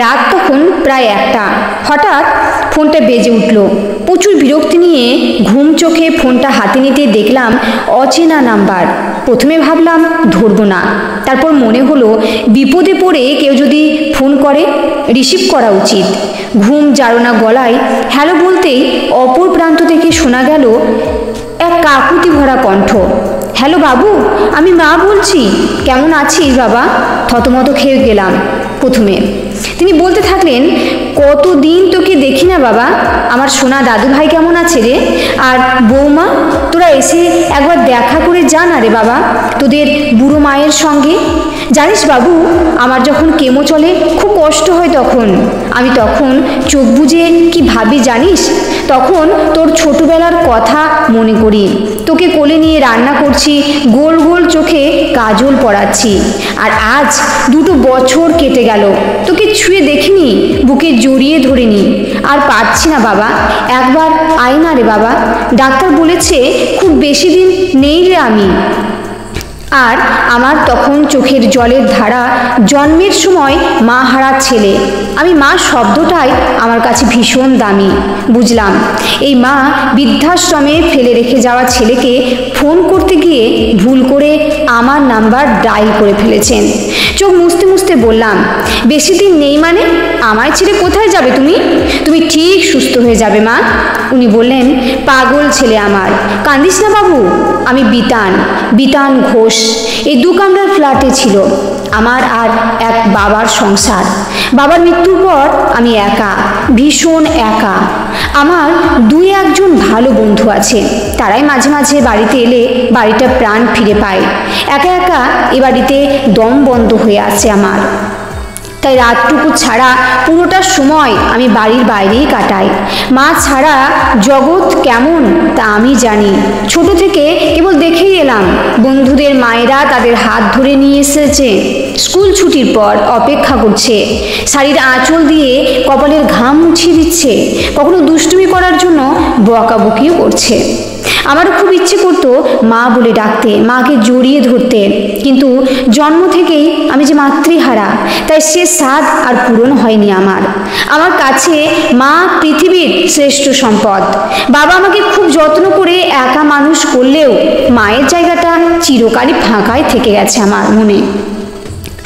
রাত তখন প্রায় 1টা। হঠাৎ ফোনটা বেজে উঠল। প্রচুর বিরক্তি নিয়ে ঘুম চোখে ফোনটা হাতে নিতে দেখলাম অচেনা নাম্বার। প্রথমে ভাবলাম ধরবো না, তারপর মনে হলো বিপদে পড়ে কেউ যদি ফোন করে রিসিভ করা উচিত। ঘুম জারনা গলায় হ্যালো বলতেই অপর প্রান্ত থেকে শোনা গেল এক কাকুতি ভরা কণ্ঠ। হ্যালো বাবু, আমি মা বলছি, কেমন আছিস বাবা? থতমত খেয়ে গেলাম প্রথমে। তিনি বলতে থাকলেন, কতদিন তোকে দেখি না বাবা, আমার সোনা দাদু ভাই কেমন আছে রে? আর বৌমা, তোরা এসে একবার দেখা করে যা না রে বাবা তোদের বুড়ো মায়ের সঙ্গে। জানিস বাবু, আমার যখন কেমো চলে খুব কষ্ট হয় তখন। আমি তখন চোখ বুজে কি ভাবি জানিস? তখন তোর ছোটবেলার কথা মনে করি, তোকে কোলে নিয়ে রান্না করছি, গোল গোল চোখে কাজল পরাচ্ছি। আর আজ 2 বছর কেটে গেল, তোকে ছুঁয়ে দেখিনি, বুকে জড়িয়ে ধরিনি। আর পারছি না বাবা, একবার আয় না রে বাবা। ডাক্তার বলেছে খুব বেশি দিন নেই রে আমি। আর আমার তখন চোখের জলের ধারা। জন্মের সময় মা হারা ছেলে, আমি মা শব্দটাই আমার কাছে ভীষণ দামি। বুঝলাম এই মা বৃদ্ধাশ্রমে ফেলে রেখে যাওয়া ছেলেকে ফোন করতে গিয়ে ভুল করে আমার নাম্বার ডায়াল করে ফেলেছেন। চোখ মুছতে মুছতে বললাম, বেশি দিন নেই মানে? আমায় ছেড়ে কোথায় যাবে তুমি? তুমি ঠিক সুস্থ হয়ে যাবে মা। উনি বললেন, পাগল ছেলে আমার, কান্দিস না বাবু। আমি বিতান ঘোষ। এই 2 কামরার ফ্ল্যাটে ছিল আমার আর এক বাবার সংসার। বাবার মৃত্যুর পর আমি একা, ভীষণ একা। আমার 2-1জন ভালো বন্ধু আছে, তারাই মাঝে মাঝে বাড়িতে এলে বাড়িটা প্রাণ ফিরে পায়। একা একা এ বাড়িতে দম বন্ধ হয়ে আছে আমার। তাই রাতটুকু ছাড়া পুরোটা সময় আমি বাড়ির বাইরেই কাটাই। মা ছাড়া জগৎ কেমন তা আমি জানি। ছোট থেকে কেবল দেখেই এলাম বন্ধুদের মায়েরা তাদের হাত ধরে নিয়ে এসেছে, স্কুল ছুটির পর অপেক্ষা করছে, শাড়ির আঁচল দিয়ে কপালের ঘাম মুছিয়ে দিচ্ছে, কখনো দুষ্টুমি করার জন্য বকাবকিও করছে। আমারও খুব ইচ্ছে করতো মা বলে ডাকতে, মাকে জড়িয়ে ধরতে, কিন্তু জন্ম থেকেই আমি যে মাতৃহারা, তাই সে স্বাদ আর পূরণ হয়নি আমার কাছে মা পৃথিবীর শ্রেষ্ঠ সম্পদ। বাবা আমাকে খুব যত্ন করে একা মানুষ করলেও মায়ের জায়গাটা চিরকালই ফাঁকাই থেকে গেছে আমার মনে।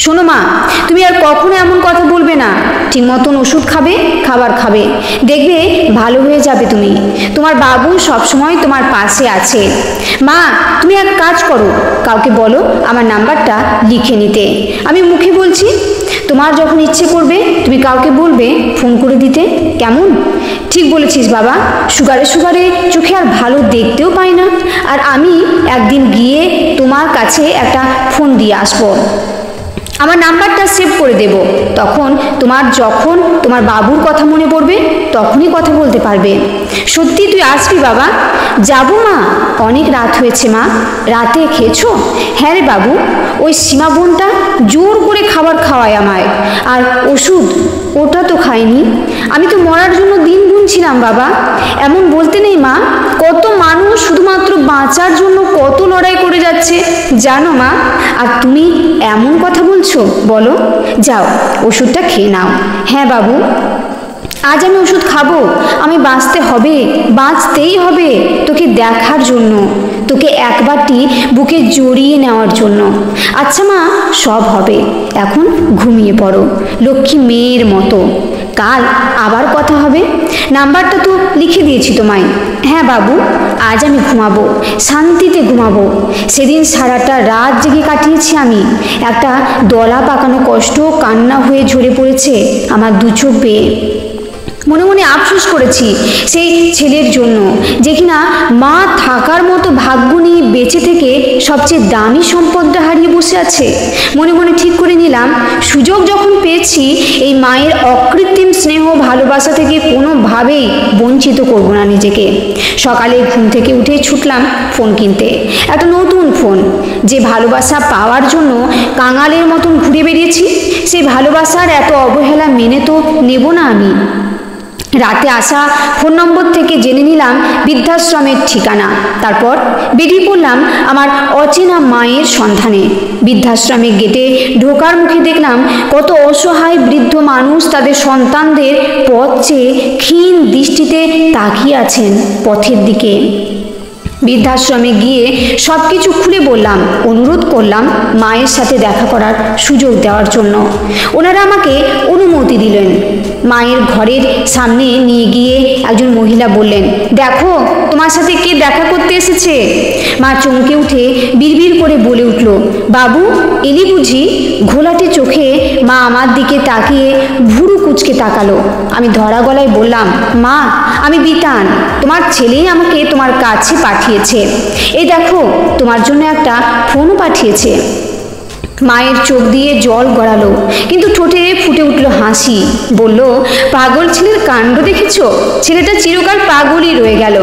শোনো মা, তুমি আর কখনো এমন কথা বলবে না। ঠিক মতন ওষুধ খাবে, খাবার খাবে, দেখবে ভালো হয়ে যাবে তুমি। তোমার বাবু সবসময় তোমার পাশে আছে। মা, তুমি এক কাজ করো, কাউকে বলো আমার নাম্বারটা লিখে নিতে। আমি মুখে বলছি, তোমার যখন ইচ্ছে করবে তুমি কাউকে বলবে ফোন করে দিতে, কেমন? ঠিক বলেছিস বাবা, সুগারে চোখে আর ভালো দেখতেও পাই না। আর আমি একদিন গিয়ে তোমার কাছে একটা ফোন দিয়ে আসবো, আমার নাম্বারটা সেভ করে দেব। তখন যখন তোমার বাবুর কথা মনে পড়বে তখনই কথা বলতে পারবে। সত্যি তুই আসবি বাবা? যাবো মা, অনেক রাত হয়েছে মা। রাতে খেয়েছো? হ্যাঁ রে বাবু, ওই সীমা বোনটা জোর করে খাবার খাওয়ায় আমায়, আর ওষুধ ওটা তো খাইনি। আমি তো মরার জন্য দিন গুনছিলাম বাবা। এমন বলতে নেই মা, কত মানুষ শুধুমাত্র বাঁচার জন্য কত লড়াই করে যাচ্ছে জানো মা, আর তুমি এমন কথা বলছো? বলো, যাও ওষুধটা খেয়ে নাও। হ্যাঁ বাবু, আজ আমি ওষুধ খাবো। আমি বাঁচতেই হবে তোকে দেখার জন্য, তোকে একবারটি বুকে জড়িয়ে নেওয়ার জন্য। আচ্ছা মা, সব হবে, এখন ঘুমিয়ে পড়ো লক্ষ্মী মেয়ের মতো, কাল আবার কথা হবে। নাম্বারটা তো লিখে দিয়েছি তোমায়। হ্যাঁ বাবু, আজ আমি ঘুমাবো, শান্তিতে ঘুমাবো। সেদিন সারাটা রাত জেগে কাটিয়েছি আমি। একটা দলা পাকানো কষ্ট কান্না হয়ে ঝরে পড়েছে আমার 2 চোখ বেয়ে। মনে মনে আফসোস করেছি সেই ছেলের জন্য, যে কিনা মা থাকার মতো ভাগ্য নিয়ে বেঁচে থেকে সবচেয়ে দামি সম্পদটা হারিয়ে বসে আছে। মনে মনে ঠিক করে নিলাম, সুযোগ যখন পেয়েছি এই মায়ের অকৃত্রিম স্নেহ ভালোবাসা থেকে কোনোভাবেই বঞ্চিত করব না নিজেকে। সকালে ঘুম থেকে উঠে ছুটলাম ফোন কিনতে, একটা নতুন ফোন। যে ভালোবাসা পাওয়ার জন্য কাঙালের মতন ঘুরে বেরিয়েছি, সেই ভালোবাসার এত অবহেলা মেনে তো নেব না আমি। রাতে আসা ফোন নম্বর থেকে জেনে নিলাম বৃদ্ধাশ্রমের ঠিকানা। তারপর বেরিয়ে পড়লাম আমার অচেনা মায়ের সন্ধানে। বৃদ্ধাশ্রমের গেটে ঢোকার মুখে দেখলাম কত অসহায় বৃদ্ধ মানুষ তাদের সন্তানদের পথ চেয়ে ক্ষীণ দৃষ্টিতে তাকিয়ে আছেন পথের দিকে। বৃদ্ধাশ্রমে গিয়ে সব কিছু খুলে বললাম, অনুরোধ করলাম মায়ের সাথে দেখা করার সুযোগ দেওয়ার জন্য। ওনারা আমাকে অনুমতি দিলেন। মায়ের ঘরের সামনে নিয়ে গিয়ে একজন মহিলা বললেন, দেখো তোমার সাথে কে দেখা করতে এসেছে। মা চমকে উঠে বিড়বিড় করে বলে উঠল, বাবু এলি বুঝি। ঘোলাটে চোখে মা আমার দিকে তাকিয়ে ভুরু কুঁচকে তাকালো। আমি ধরা গলায় বললাম, মা আমি বিতান, তোমার ছেলেই আমাকে তোমার কাছে পাঠিয়েছে। এই দেখো তোমার জন্য একটা ফোনও পাঠিয়েছে। মায়ের চোখ দিয়ে জল গড়ালো, কিন্তু ঠোঁটে ফুটে উঠল হাসি। বলল, পাগল ছেলের কাণ্ড দেখেছ, ছেলেটা চিরকাল পাগলই রয়ে গেল।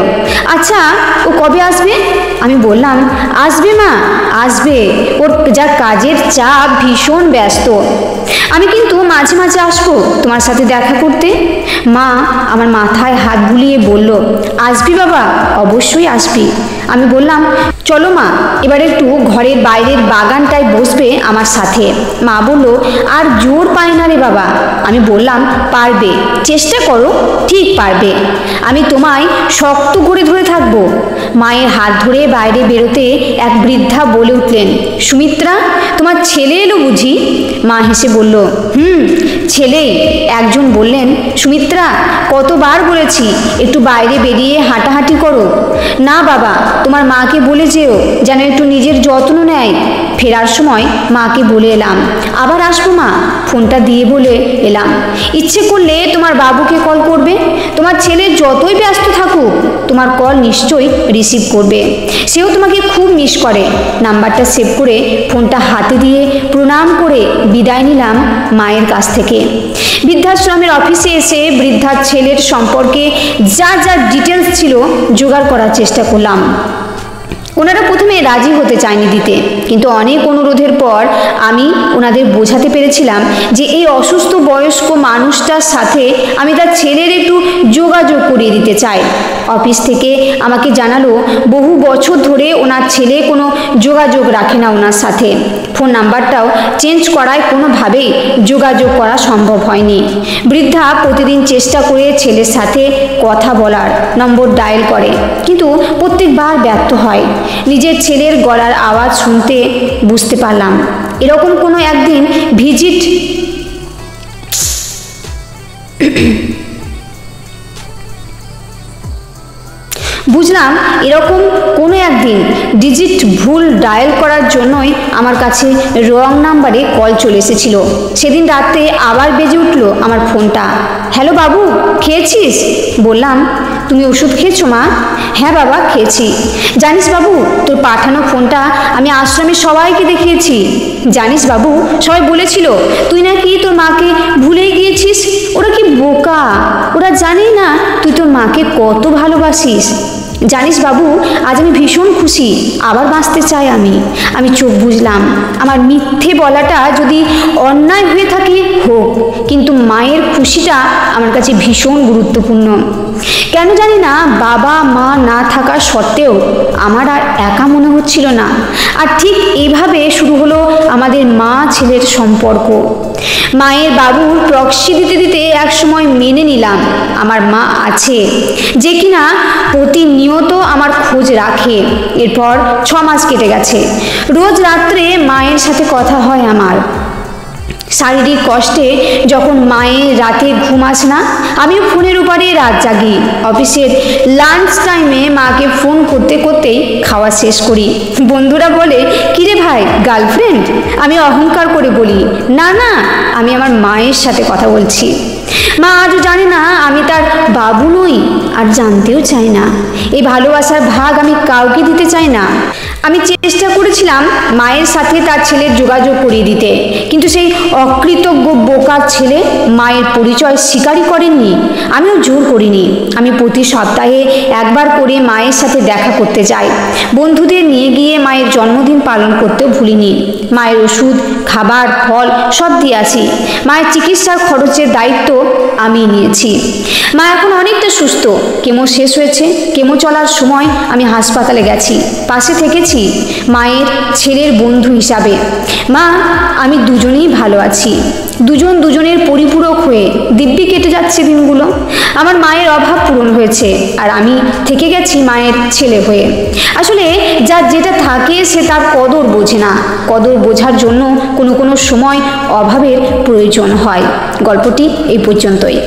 আচ্ছা ও কবে আসবে? আমি বললাম, আসবে মা আসবে, ওর যা কাজের চাপ, ভীষণ ব্যস্ত। আমি কিন্তু মাঝে মাঝে আসবো তোমার সাথে দেখা করতে। মা আমার মাথায় হাত বুলিয়ে বলল, আসবি বাবা, অবশ্যই আসবি। আমি বললাম, চলো মা এবার একটু ঘরের বাইরের বাগানটায় বসবে আমার সাথে। মা বলল, আর জোর পায় না রে বাবা। আমি বললাম, পারবে, চেষ্টা করো, ঠিক পারবে। আমি তোমায় শক্ত করে ধরে থাকবো। মায়ের হাত ধরে বাইরে বেরোতে এক বৃদ্ধা বলে উঠলেন, সুমিত্রা তোমার ছেলে এলো বুঝি? মা হেসে বলল, ছেলেই। একজন বললেন, সুমিত্রা কতবার বলেছি একটু বাইরে বেরিয়ে হাঁটাহাঁটি করো। না বাবা, তোমার মাকে বলে যেও যেন একটু নিজের যত্ন নেয়। ফেরার সময় মাকে বলে এলাম, আবার আসবো মা, ফোনটা দিয়ে বলে এলাম। ইচ্ছে করলে তোমার বাবুকে কল করবে। তোমার ছেলে যতই ব্যস্ত থাকুক তোমার কল নিশ্চয়ই রিসিভ করবে। সেও তোমাকে খুব মিস করে। নাম্বারটা সেভ করে ফোনটা হাতে দিয়ে প্রণাম করে বিদায় নিলাম মায়ের কাছ থেকে। বৃদ্ধাশ্রমের অফিসে এসে বৃদ্ধার ছেলের সম্পর্কে যা যা ডিটেলস ছিল জোগাড় করার চেষ্টা করলাম। ওনারা প্রথমে রাজি হতে চায়নি দিতে, কিন্তু অনেক অনুরোধের পর আমি ওনাদের বোঝাতে পেরেছিলাম যে এই অসুস্থ বয়স্ক মানুষটার সাথে আমি তার ছেলের একটু যোগাযোগ করিয়ে দিতে চাই। অফিস থেকে আমাকে জানালো, বহু বছর ধরে ওনার ছেলে কোনো যোগাযোগ রাখে না ওনার সাথে। ফোন নাম্বারটাও চেঞ্জ করায় কোনোভাবেই যোগাযোগ করা সম্ভব হয়নি। বৃদ্ধা প্রতিদিন চেষ্টা করে ছেলের সাথে কথা বলার নম্বর ডায়াল করে, কিন্তু প্রত্যেকবার ব্যর্থ হয়। নিজের ছেলের গলার আওয়াজ শুনতে বুঝতে পারলাম এরকম কোনো একদিন ডিজিট ভুল ডায়াল করার জন্যই আমার কাছে রং নাম্বারে কল চলে এসেছিল। সেদিন রাতে আবার বেজে উঠল আমার ফোনটা। হ্যালো বাবু, খেয়েছিস? বললাম, তুমি ওষুধ খেয়েছো মা? হ্যাঁ বাবা খেয়েছি। জানিস বাবু, তোর পাঠানো ফোনটা আমি আশ্রমে সবাইকে দেখিয়েছি। জানিস বাবু, সবাই বলেছিল তুই নাকি তোর মাকে ভুলেই গিয়েছিস। ওরা কি বোকা, ওরা জানে না তুই তোর মাকে কত ভালোবাসিস। জানিস বাবু, আজ আমি ভীষণ খুশি, আবার বাঁচতে চাই আমি চোখ বুঝলাম। আমার মিথ্যে বলাটা যদি অন্যায় হয়ে থাকে হোক, কিন্তু মায়ের খুশিটা আমার কাছে ভীষণ গুরুত্বপূর্ণ। কেন জানি না বাবা মা না থাকা সত্ত্বেও আমার আর একা মনে হচ্ছিল না। আর ঠিক এইভাবে শুরু হলো আমাদের মা ছেলের সম্পর্ক। মায়ের বাবুর প্রক্সি দিতে দিতে একসময় মেনে নিলাম আমার মা আছে, যে কিনা প্রতিনিয়ত আমার খোঁজ রাখে। এরপর 6 মাস কেটে গেছে। রোজ রাত্রে মায়ের সাথে কথা হয় আমার। শারীরিক কষ্টে যখন মায়ের রাতে ঘুম আসে না, আমিও ফোনের উপরে রাত জাগি। অফিসের লাঞ্চ টাইমে মাকে ফোন করতে করতেই খাওয়া শেষ করি। বন্ধুরা বলে, কিরে ভাই গার্লফ্রেন্ড? আমি অহংকার করে বলি, না না, আমি আমার মায়ের সাথে কথা বলছি। মা আজও জানে না আমি তার বাবু নই, আর জানতেও চাই না। এই ভালোবাসার ভাগ আমি কাউকে দিতে চাই না। আমি চেষ্টা করেছিলাম মায়ের সাথে তার ছেলের যোগাযোগ করিয়ে দিতে, কিন্তু সেই অকৃতজ্ঞ বোকার ছেলে মায়ের পরিচয় স্বীকারই করেননি। আমিও জোর করিনি। আমি প্রতি সপ্তাহে একবার করে মায়ের সাথে দেখা করতে যাই। বন্ধুদের নিয়ে গিয়ে মায়ের জন্মদিন পালন করতেও ভুলিনি। মায়ের ওষুধ, খাবার, ফল সব দিয়ে আছি। মায়ের চিকিৎসার খরচের দায়িত্ব আমি নিয়েছি। মা এখন অনেকটা সুস্থ, কেমো শেষ হয়েছে। কেমো চলার সময় আমি হাসপাতালে গেছি, পাশে থেকেছি মায়ের ছেলের বন্ধু হিসাবে। মা, আমি দুজনেই ভালো আছি। দুজন দুজনের পরিপূরক হয়ে দিব্যি কেটে যাচ্ছে দিনগুলো। আমার মায়ের অভাব পূরণ হয়েছে, আর আমি থেকে গেছি মায়ের ছেলে হয়ে। আসলে যার যেটা থাকে সে তার কদর বোঝে না। কদর বোঝার জন্য কোনো কোনো সময় অভাবের প্রয়োজন হয়। গল্পটি এই পর্যন্তই।